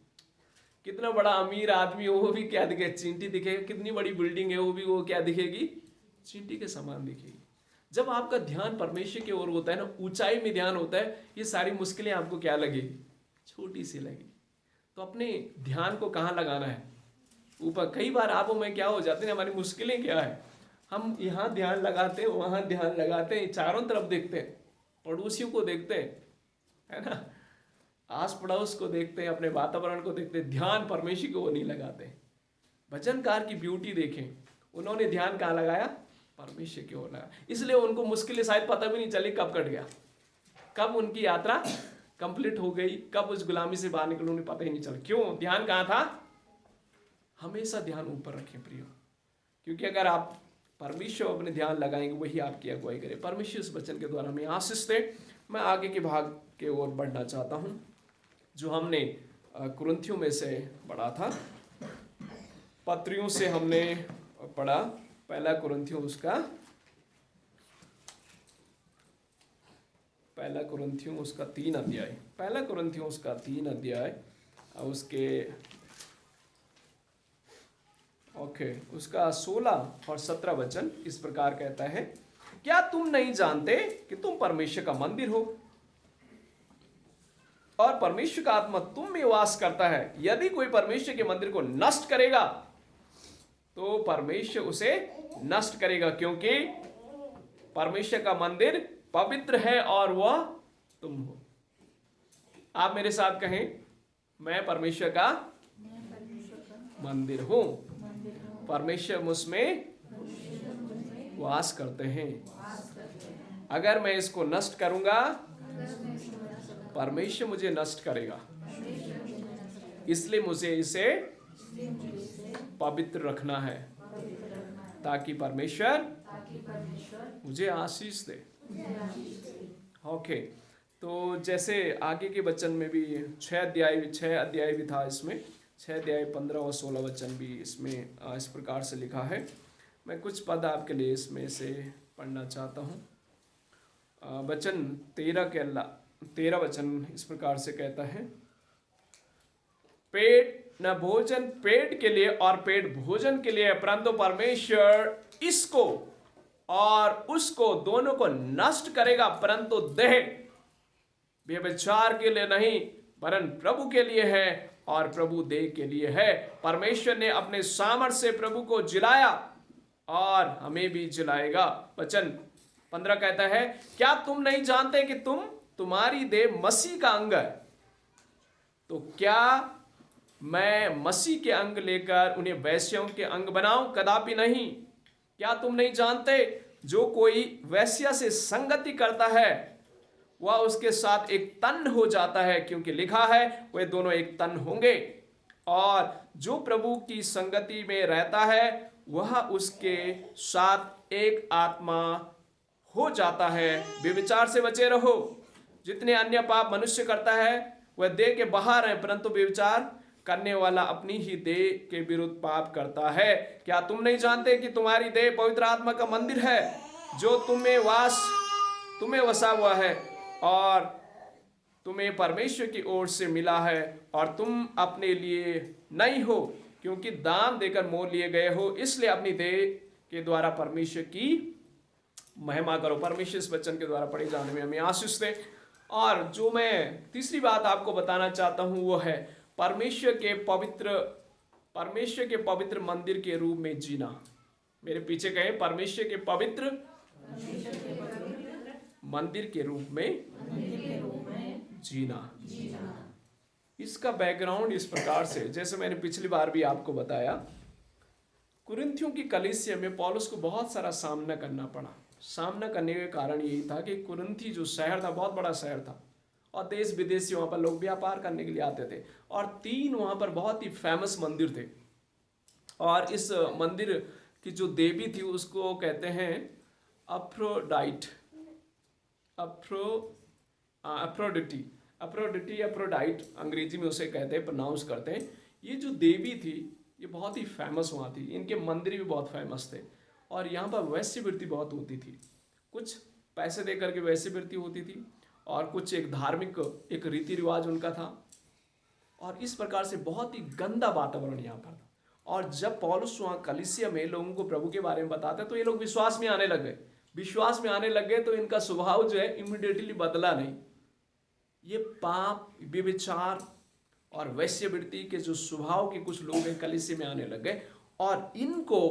कितना बड़ा अमीर आदमी हो वो भी क्या दिखे? चींटी दिखेगा। कितनी बड़ी बिल्डिंग है वो क्या दिखेगी? चींटी के समान दिखेगी। जब आपका ध्यान परमेश्वर की ओर होता है ना, ऊंचाई में ध्यान होता है, ये सारी मुश्किलें आपको क्या लगेगी? छोटी सी लगेगी। तो अपने ध्यान को कहाँ लगाना है? ऊपर। कई बार आप में क्या हो जाते हैं, हमारी मुश्किलें क्या है, हम यहाँ ध्यान लगाते हैं, वहां ध्यान लगाते हैं, चारों तरफ देखते हैं, पड़ोसियों को देखते हैं, है ना, आस पड़ोस को देखते हैं, अपने वातावरण को देखते हैं, ध्यान परमेश्वर को नहीं लगाते। भजनकार की ब्यूटी देखें, उन्होंने ध्यान कहाँ लगाया? परमेश्वर की ओर लगाया। इसलिए उनको मुश्किलें शायद पता भी नहीं चली कब कट गया, कब उनकी यात्रा कंप्लीट हो गई, कब उस गुलामी से बाहर निकले, उन्हें पता ही नहीं चला। क्यों? ध्यान कहाँ था? हमेशा ध्यान ऊपर रखें प्रियो, क्योंकि अगर आप परमेश्वर अपने ध्यान लगाएंगे, वही आपकी अगुवाई करे। परमेश्वर इस वचन के द्वारा हमें आशीष दे। मैं आगे के भाग के ओर बढ़ना चाहता हूं, जो हमने कुरिन्थियों में से पढ़ा था, पत्रियों से हमने पढ़ा। पहला कुरिन्थियों उसका 3 अध्याय, पहला कुरिन्थियों उसका 3 अध्याय, उसका 16 और 17 वचन इस प्रकार कहता है, क्या तुम नहीं जानते कि तुम परमेश्वर का मंदिर हो और परमेश्वर का आत्मा तुम में वास करता है? यदि कोई परमेश्वर के मंदिर को नष्ट करेगा तो परमेश्वर उसे नष्ट करेगा, क्योंकि परमेश्वर का मंदिर पवित्र है और वह तुम हो। आप मेरे साथ कहें, मैं परमेश्वर का मंदिर हूं, परमेश्वर मुझमें वास करते हैं। अगर मैं इसको नष्ट करूंगा, परमेश्वर मुझे नष्ट करेगा, इसलिए मुझे इसे पवित्र रखना है, ताकि परमेश्वर मुझे आशीष दे। ओके, तो जैसे आगे के वचन में भी 6 अध्याय भी था, इसमें 6 अध्याय 15 और 16 वचन भी इसमें इस प्रकार से लिखा है। मैं कुछ पद आपके लिए इसमें से पढ़ना चाहता हूँ। वचन 13 वचन इस प्रकार से कहता है, पेट न भोजन पेट के लिए और पेट भोजन के लिए, परंतु परमेश्वर इसको और उसको दोनों को नष्ट करेगा, परंतु देह व्यभिचार के लिए नहीं वरन प्रभु के लिए है और प्रभु देह के लिए है। परमेश्वर ने अपने सामर्थ्य से प्रभु को जिलाया और हमें भी जिलाएगा। वचन 15 कहता है, क्या तुम नहीं जानते कि तुम्हारी देह मसीह का अंग है? तो क्या मैं मसीह के अंग लेकर उन्हें वैश्यों के अंग बनाऊं? कदापि नहीं। क्या तुम नहीं जानते, जो कोई वैश्या से संगति करता है वह उसके साथ एक तन हो जाता है, क्योंकि लिखा है वे दोनों एक तन होंगे। और जो प्रभु की संगति में रहता है वह उसके साथ एक आत्मा हो जाता है। व्यभिचार से बचे रहो। जितने अन्य पाप मनुष्य करता है वह देह के बाहर है, परंतु व्यभिचार करने वाला अपनी ही देह के विरुद्ध पाप करता है। क्या तुम नहीं जानते कि तुम्हारी देह पवित्र आत्मा का मंदिर है, जो तुम्हें वसा हुआ है और तुम्हें परमेश्वर की ओर से मिला है, और तुम अपने लिए नहीं हो, क्योंकि दान देकर मोल लिए गए हो। इसलिए अपनी देह के द्वारा परमेश्वर की महिमा करो। परमेश्वर इस वचन के द्वारा पढ़े जाने में हमें आशीष दे। और जो मैं तीसरी बात आपको बताना चाहता हूं वो है परमेश्वर के पवित्र मंदिर के रूप में जीना। मेरे पीछे कहें, परमेश्वर के पवित्र मंदिर के रूप में जीना। इसका बैकग्राउंड इस प्रकार से, जैसे मैंने पिछली बार भी आपको बताया, कुरिन्थियों की कलीसिया में पौलुस को बहुत सारा सामना करना पड़ा। सामना करने का कारण यही था कि कुरिन्थी जो शहर था बहुत बड़ा शहर था और देश विदेशी वहाँ पर लोग व्यापार करने के लिए आते थे, और 3 वहाँ पर बहुत ही फेमस मंदिर थे। और इस मंदिर की जो देवी थी उसको कहते हैं अफ्रोडाइट, अफ्रोडिटी अफ्रोडाइट अंग्रेजी में उसे कहते हैं, प्रोनाउंस करते हैं। ये जो देवी थी ये बहुत ही फेमस वहाँ थी, इनके मंदिर भी बहुत फेमस थे, और यहाँ पर वैश्यवृत्ति बहुत होती थी। कुछ पैसे दे करके वैश्यवृत्ति होती थी, और कुछ एक धार्मिक एक रीति रिवाज उनका था, और इस प्रकार से बहुत ही गंदा वातावरण यहाँ पर था। और जब पौलुस वहाँ कलीसिया में लोगों को प्रभु के बारे में बताते तो ये लोग विश्वास में आने लग गए। विश्वास में आने लग गए तो इनका स्वभाव जो है इमीडिएटली बदला नहीं। ये पाप, व्यभिचार और वैश्यवृत्ति के जो स्वभाव के कुछ लोग हैं कलीसिया में आने लग गए, और इनको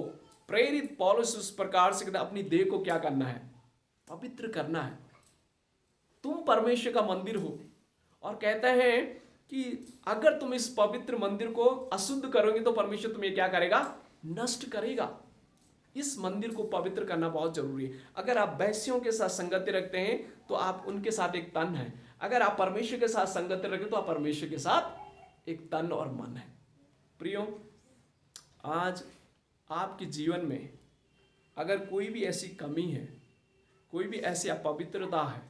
प्रेरित पौलुस उस प्रकार से अपनी देह को क्या करना है, पवित्र करना है। तुम परमेश्वर का मंदिर हो, और कहते हैं कि अगर तुम इस पवित्र मंदिर को अशुद्ध करोगे तो परमेश्वर तुम्हें क्या करेगा, नष्ट करेगा। इस मंदिर को पवित्र करना बहुत जरूरी है। अगर आप वैश्यों के साथ संगति रखते हैं तो आप उनके साथ एक तन है, अगर आप परमेश्वर के साथ संगति रखें तो आप परमेश्वर के साथ एक तन और मन है। प्रियो, आज आपके जीवन में अगर कोई भी ऐसी कमी है, कोई भी ऐसी अपवित्रता है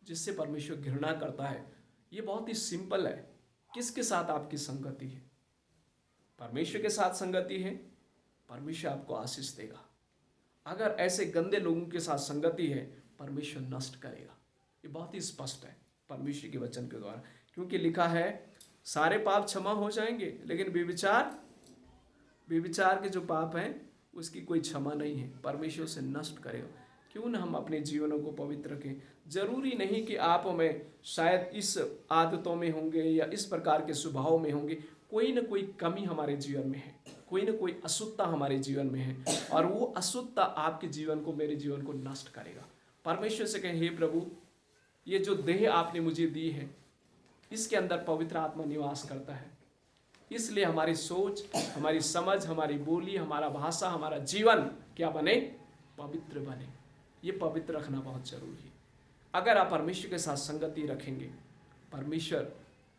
जिससे परमेश्वर घृणा करता है, ये बहुत ही सिंपल है। किसके साथ आपकी संगति है? परमेश्वर के साथ संगति है, परमेश्वर आपको आशीष देगा। अगर ऐसे गंदे लोगों के साथ संगति है, परमेश्वर नष्ट करेगा। ये बहुत ही स्पष्ट है परमेश्वर के वचन के द्वारा, क्योंकि लिखा है सारे पाप क्षमा हो जाएंगे, लेकिन व्यभिचार के जो पाप हैं उसकी कोई क्षमा नहीं है, परमेश्वर उसे नष्ट करेगा। क्यों ना हम अपने जीवनों को पवित्र रखें। जरूरी नहीं कि आप में शायद इस आदतों में होंगे या इस प्रकार के स्वभाव में होंगे, कोई ना कोई कमी हमारे जीवन में है, कोई ना कोई अशुद्धता हमारे जीवन में है, और वो अशुद्धता आपके जीवन को, मेरे जीवन को नष्ट करेगा। परमेश्वर से कहें, हे प्रभु, ये जो देह आपने मुझे दी है इसके अंदर पवित्र आत्मा निवास करता है, इसलिए हमारी सोच, हमारी समझ, हमारी बोली, हमारा भाषा, हमारा जीवन क्या बने, पवित्र बने। ये पवित्र रखना बहुत जरूरी है। अगर आप परमेश्वर के साथ संगति रखेंगे, परमेश्वर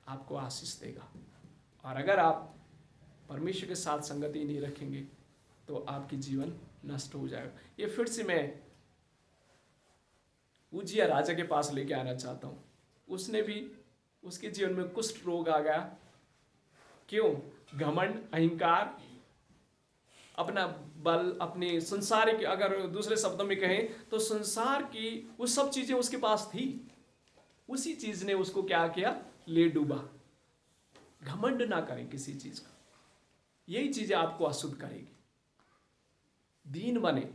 आपको आशीष देगा, और अगर आप परमेश्वर के साथ संगति नहीं रखेंगे तो आपकी जीवन नष्ट हो जाएगा। ये फिर से मैं उजिया राजा के पास लेके आना चाहता हूँ। उसने भी, उसके जीवन में कुष्ठ रोग आ गया। क्यों? घमंड, अहंकार, अपना बल, अपने संसारिक, अगर दूसरे शब्दों में कहें तो संसार की वो सब चीजें उसके पास थी, उसी चीज ने उसको क्या किया, ले डूबा। घमंड ना करें किसी चीज का, यही चीजें आपको अशुद्ध करेगी। दीन बने,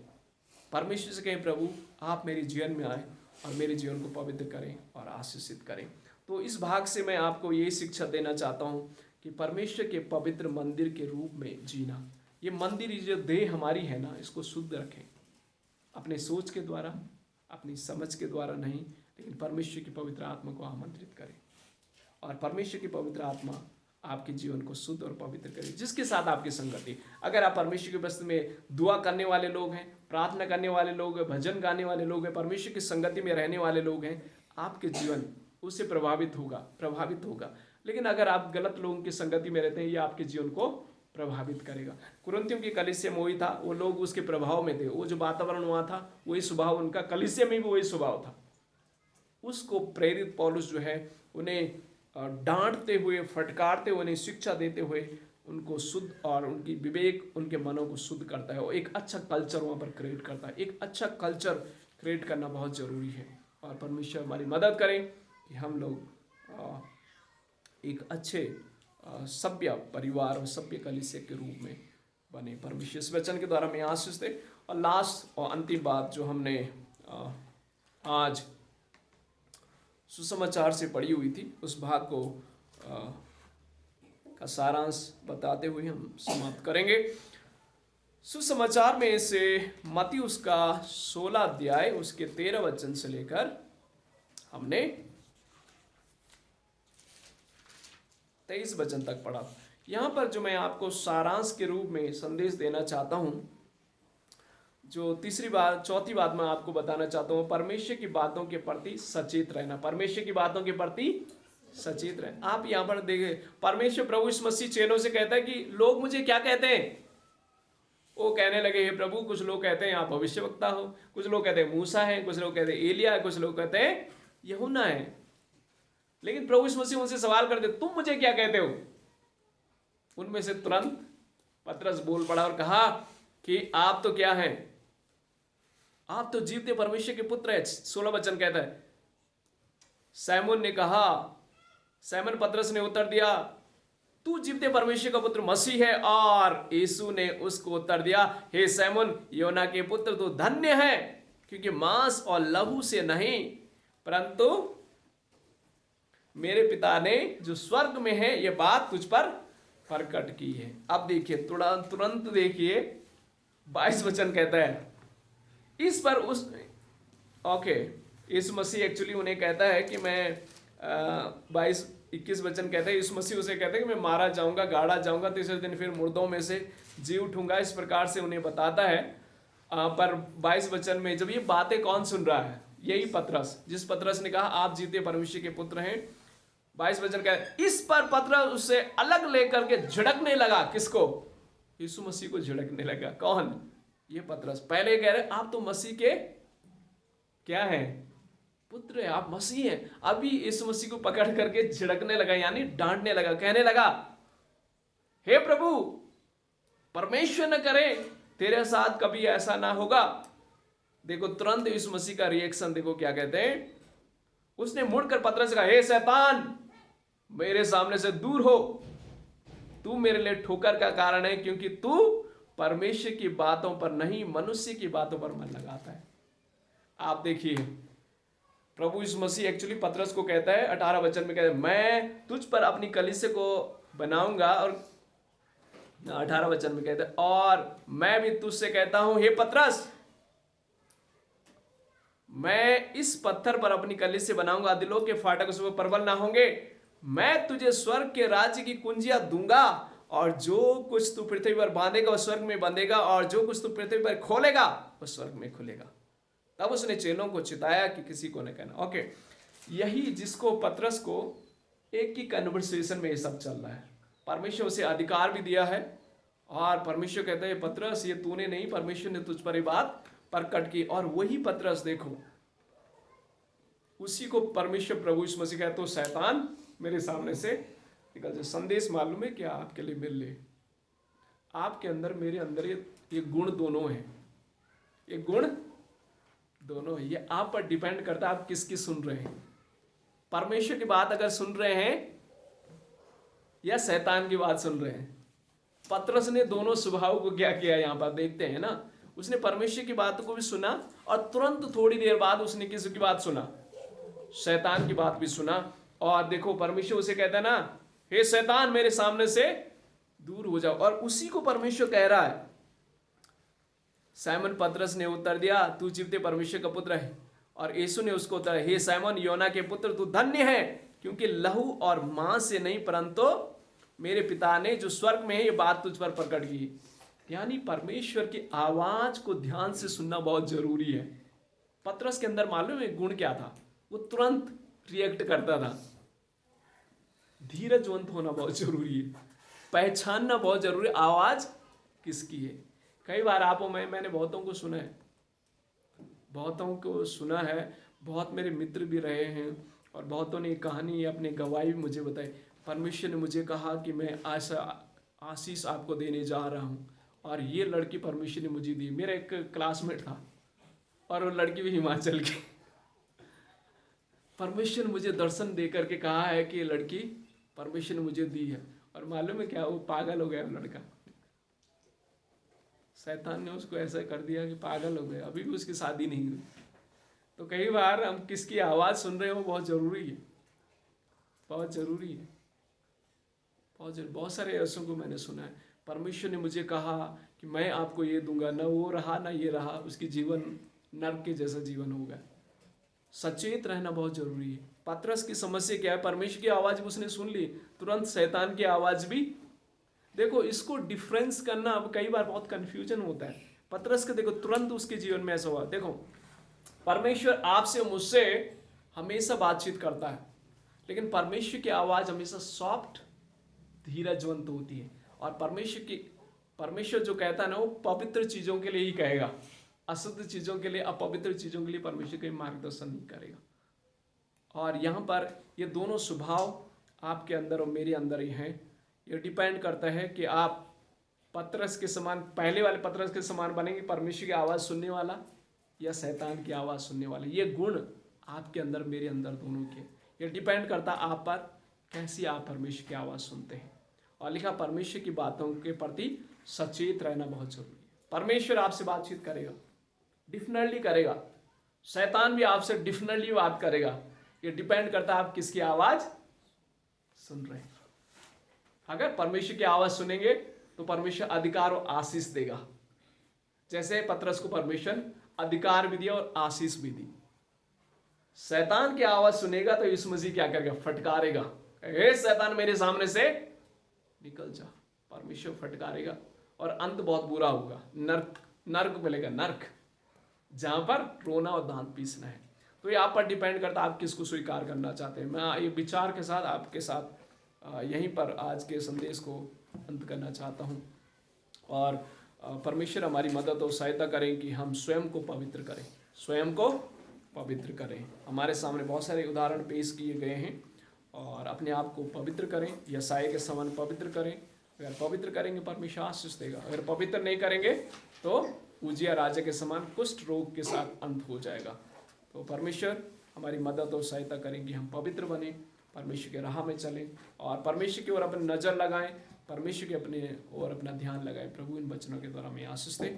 परमेश्वर से कहें, प्रभु आप मेरे जीवन में आए और मेरे जीवन को पवित्र करें और आशीषित करें। तो इस भाग से मैं आपको यही शिक्षा देना चाहता हूं कि परमेश्वर के पवित्र मंदिर के रूप में जीना। ये मंदिर, जो देह हमारी है ना, इसको शुद्ध रखें, अपने सोच के द्वारा, अपनी समझ के द्वारा नहीं, लेकिन परमेश्वर की पवित्र आत्मा को आमंत्रित करें, और परमेश्वर की पवित्र आत्मा आपके जीवन को शुद्ध और पवित्र करे। जिसके साथ आपकी संगति, अगर आप परमेश्वर के वस्त्र में दुआ करने वाले लोग हैं, प्रार्थना करने वाले लोग हैं, भजन गाने वाले लोग हैं, परमेश्वर की संगति में रहने वाले लोग हैं, आपके जीवन उससे प्रभावित होगा। लेकिन अगर आप गलत लोगों की संगति में रहते हैं, ये आपके जीवन को प्रभावित करेगा। कुरिन्थियों की कलीसिया में वही था, वो लोग उसके प्रभाव में थे, वो जो वातावरण वहाँ था वही स्वभाव उनका, कलीसिया में भी वही स्वभाव था। उसको प्रेरित पौलुस जो है उन्हें डांटते हुए, फटकारते हुए, उन्हें शिक्षा देते हुए उनको शुद्ध और उनकी विवेक, उनके मनों को शुद्ध करता है, और एक अच्छा कल्चर वहाँ पर क्रिएट करता है। एक अच्छा कल्चर क्रिएट करना बहुत ज़रूरी है, और परमेश्वर हमारी मदद करें कि हम लोग एक अच्छे सभ्य परिवार और सभ्य कलीसिया के रूप में बने। परमेश्वर इस वचन के द्वारा हमें आशीष दे। और लास्ट और अंतिम बात जो हमने आज सुसमाचार से पढ़ी हुई थी, उस भाग को का सारांश बताते हुए हम समाप्त करेंगे। सुसमाचार में से मत्ती उसका 16 अध्याय उसके 13 वचन से लेकर हमने 23 वचन तक पढ़ा। यहाँ पर जो मैं आपको सारांश के रूप में संदेश देना चाहता हूँ, जो तीसरी बात, चौथी बात मैं आपको बताना चाहता हूँ, परमेश्वर की बातों के प्रति सचेत रहना। परमेश्वर की बातों के प्रति सचेत रहे। आप यहाँ पर देखें, परमेश्वर प्रभु यीशु मसीह चेलों से कहता है कि लोग मुझे क्या कहते हैं। वो कहने लगे, हे प्रभु, कुछ लोग कहते हैं आप भविष्यवक्ता हो, कुछ लोग कहते हैं मूसा है, कुछ लोग कहते हैं एलिया है, कुछ लोग कहते हैं यूहन्ना है। लेकिन प्रभु यीशु मसीह उनसे सवाल करते, तुम मुझे क्या कहते हो? उनमें से तुरंत पतरस बोल पड़ा और कहा कि आप तो क्या हैं? आप तो जीवते परमेश्वर के पुत्र हैं। 16 वचन कहता है, सैमुन ने कहा, सैमन पतरस ने उत्तर दिया, तू जीवते परमेश्वर का पुत्र मसीह है। और यीशु ने उसको उत्तर दिया, हे सैमुन, योना के पुत्र, तू धन्य है, क्योंकि मांस और लहू से नहीं, परंतु मेरे पिता ने जो स्वर्ग में है ये बात तुझ पर प्रकट की है। अब देखिए, तुरंत देखिए 22 वचन कहता है, इस पर उस यीशु मसीह एक्चुअली उन्हें कहता है कि मैं 22-21 वचन कहते हैं, यीशु मसीह उसे कहते हैं कि मैं मारा जाऊंगा, गाड़ा जाऊंगा, तीसरे दिन फिर मुर्दों में से जी उठूंगा। इस प्रकार से उन्हें बताता है। पर 22 वचन में जब ये बातें कौन सुन रहा है? यही पतरस, जिस पतरस ने कहा आप जीते परमेश्वर के पुत्र हैं। 22 वचन कहते हैं, इस पर पतरस उससे अलग लेकर के झिड़कने लगा। किसको? यीशु मसीह को झिड़कने लगा। कौन? ये पतरस। पहले कह रहे आप तो मसीह के क्या है? पुत्र है, आप मसीह हैं। अभी यीशु मसीह को पकड़ करके झिड़कने लगा, यानी डांटने लगा, कहने लगा, हे प्रभु, परमेश्वर न करे तेरे साथ कभी ऐसा ना होगा। देखो तुरंत यीशु मसीह का रिएक्शन देखो क्या कहते हैं। उसने मुड़कर पतरस से कहा, हे शैतान, मेरे सामने से दूर हो, तू मेरे लिए ठोकर का कारण है, क्योंकि तू परमेश्वर की बातों पर नहीं, मनुष्य की बातों पर मन लगाता है। आप देखिए, प्रभु यीशु मसीह एक्चुअली पतरस को कहता है, 18 वचन में कहता है, मैं तुझ पर अपनी कलीसिया को बनाऊंगा। और 18 वचन में कहता है, और मैं भी तुझसे कहता हूं, हे पतरस, मैं इस पत्थर पर अपनी कलीसिया बनाऊंगा, दिलों के फाटक उस पर प्रबल ना होंगे। मैं तुझे स्वर्ग के राज्य की कुंजियां दूंगा, और जो कुछ तू पृथ्वी पर बांधेगा वो स्वर्ग में बंधेगा, और जो कुछ तू पृथ्वी पर खोलेगा वो स्वर्ग में खुलेगा। तब उसने चेलों को चिताया कि किसी को न कहना। यही जिसको पतरस को एक ही कन्वर्सेशन में ये सब चल रहा है। परमेश्वर उसे अधिकार भी दिया है, और परमेश्वर कहता है, पतरस, ये तूने नहीं, परमेश्वर ने तुझ पर ये बात प्रकट की। और वही पतरस देखो, उसी को परमेश्वर प्रभु यीशु मसीह कहता है, तो शैतान मेरे सामने से निकल जाए। संदेश मालूम है क्या आपके लिए मिल ले? आपके अंदर, मेरे अंदर ये गुण दोनों हैं। ये गुण दोनों है। ये आप पर डिपेंड करता है आप किसकी सुन रहे हैं। परमेश्वर की बात अगर सुन रहे हैं या शैतान की बात सुन रहे हैं। पतरस ने दोनों स्वभाव को क्या किया यहाँ पर देखते हैं ना। उसने परमेश्वर की बातों को भी सुना, और तुरंत थोड़ी देर बाद उसने किसी की बात सुना? शैतान की बात भी सुना। और देखो परमेश्वर उसे कहता है ना, हे शैतान, मेरे सामने से दूर हो जाओ। और उसी को परमेश्वर कह रहा है। साइमन पतरस ने उत्तर दिया, तू जीवते परमेश्वर का पुत्र है। और यीशु ने उसको उत्तर, हे साइमन योना के पुत्र, तू धन्य है, क्योंकि लहू और मांस से नहीं, परंतु मेरे पिता ने जो स्वर्ग में है ये बात तुझ पर प्रकट की। यानी परमेश्वर की आवाज को ध्यान से सुनना बहुत जरूरी है। पतरस के अंदर मालूम है गुण क्या था? वो तुरंत रिएक्ट करता था। धीरजवंत होना बहुत जरूरी है, पहचानना बहुत जरूरी है आवाज किसकी है। कई बार मैंने बहुतों को सुना है, बहुत मेरे मित्र भी रहे हैं, और बहुतों ने कहानी अपने गवाही भी मुझे बताई। परमेश्वर ने मुझे कहा कि मैं आशीष आपको देने जा रहा हूँ, और ये लड़की परमेश्वर ने मुझे दी। मेरा एक क्लासमेट था, और वो लड़की भी हिमाचल की। परमेश्वर ने मुझे दर्शन दे करके कहा है कि ये लड़की परमेश्वर ने मुझे दी है। और मालूम है क्या, वो पागल हो गया लड़का। शैतान ने उसको ऐसा कर दिया कि पागल हो गया, अभी भी उसकी शादी नहीं हुई। तो कई बार हम किसकी आवाज़ सुन रहे हो बहुत ज़रूरी है, बहुत ज़रूरी है, बहुत सारे ऐसों को मैंने सुना है। परमेश्वर ने मुझे कहा कि मैं आपको ये दूंगा, ना वो रहा ना ये रहा, उसकी जीवन नर्क के जैसा जीवन होगा। सचेत रहना बहुत ज़रूरी है। पतरस की समस्या क्या है, परमेश्वर की आवाज भी उसने सुन ली, तुरंत शैतान की आवाज भी। देखो इसको डिफरेंस करना अब कई बार बहुत कंफ्यूजन होता है। पतरस के देखो तुरंत उसके जीवन में ऐसा हुआ। देखो परमेश्वर आपसे मुझसे हमेशा बातचीत करता है, लेकिन परमेश्वर की आवाज हमेशा सॉफ्ट धीरजवंत होती है। और परमेश्वर जो कहता है ना, वो पवित्र चीजों के लिए ही कहेगा, अशुद्ध चीजों के लिए, अपवित्र चीजों के लिए परमेश्वर कोई मार्गदर्शन नहीं करेगा। और यहाँ पर ये दोनों स्वभाव आपके अंदर और मेरे अंदर ही हैं। ये डिपेंड करता है कि आप पतरस के समान, पहले वाले पतरस के समान बनेंगे, परमेश्वर की आवाज़ सुनने वाला, या शैतान की आवाज़ सुनने वाला। ये गुण आपके अंदर मेरे अंदर दोनों के, ये डिपेंड करता है आप पर कैसी आप परमेश्वर की आवाज़ सुनते हैं। और लिखा परमेश्वर की बातों के प्रति सचेत रहना बहुत जरूरी है। परमेश्वर आपसे बातचीत करेगा, डिफिनेटली करेगा। शैतान भी आपसे डिफिनेटली बात करेगा। ये डिपेंड करता है आप किसकी आवाज़ सुन रहे हैं। अगर परमेश्वर की आवाज़ सुनेंगे तो परमेश्वर अधिकार और आशीष देगा। जैसे पतरस को परमेश्वर अधिकार भी दिया और आशीष भी दी। शैतान की आवाज़ सुनेगा तो यीशु मसीह क्या करेगा, फटकारेगा, हे शैतान मेरे सामने से निकल जा। परमेश्वर फटकारेगा और अंत बहुत बुरा होगा। नर्क मिलेगा, नर्क, जहां पर रोना और दांत पीसना है। तो ये आप पर डिपेंड करता है आप किसको स्वीकार करना चाहते हैं। मैं ये विचार के साथ आपके साथ यहीं पर आज के संदेश को अंत करना चाहता हूं। और परमेश्वर हमारी मदद और सहायता करें कि हम स्वयं को पवित्र करें, स्वयं को पवित्र करें। हमारे सामने बहुत सारे उदाहरण पेश किए गए हैं, और अपने आप को पवित्र करें, यशायाह के समान पवित्र करें। अगर पवित्र करेंगे परमेश्वर आशीष देगा, अगर पवित्र नहीं करेंगे तो उजिया राजा के समान कुष्ठ रोग के साथ अंत हो जाएगा। तो परमेश्वर हमारी मदद और सहायता करें कि हम पवित्र बने, परमेश्वर के राह में चलें और परमेश्वर की ओर अपनी नज़र लगाएं, परमेश्वर के अपने और अपना ध्यान लगाएं। प्रभु इन वचनों के द्वारा हमें आशीष दे।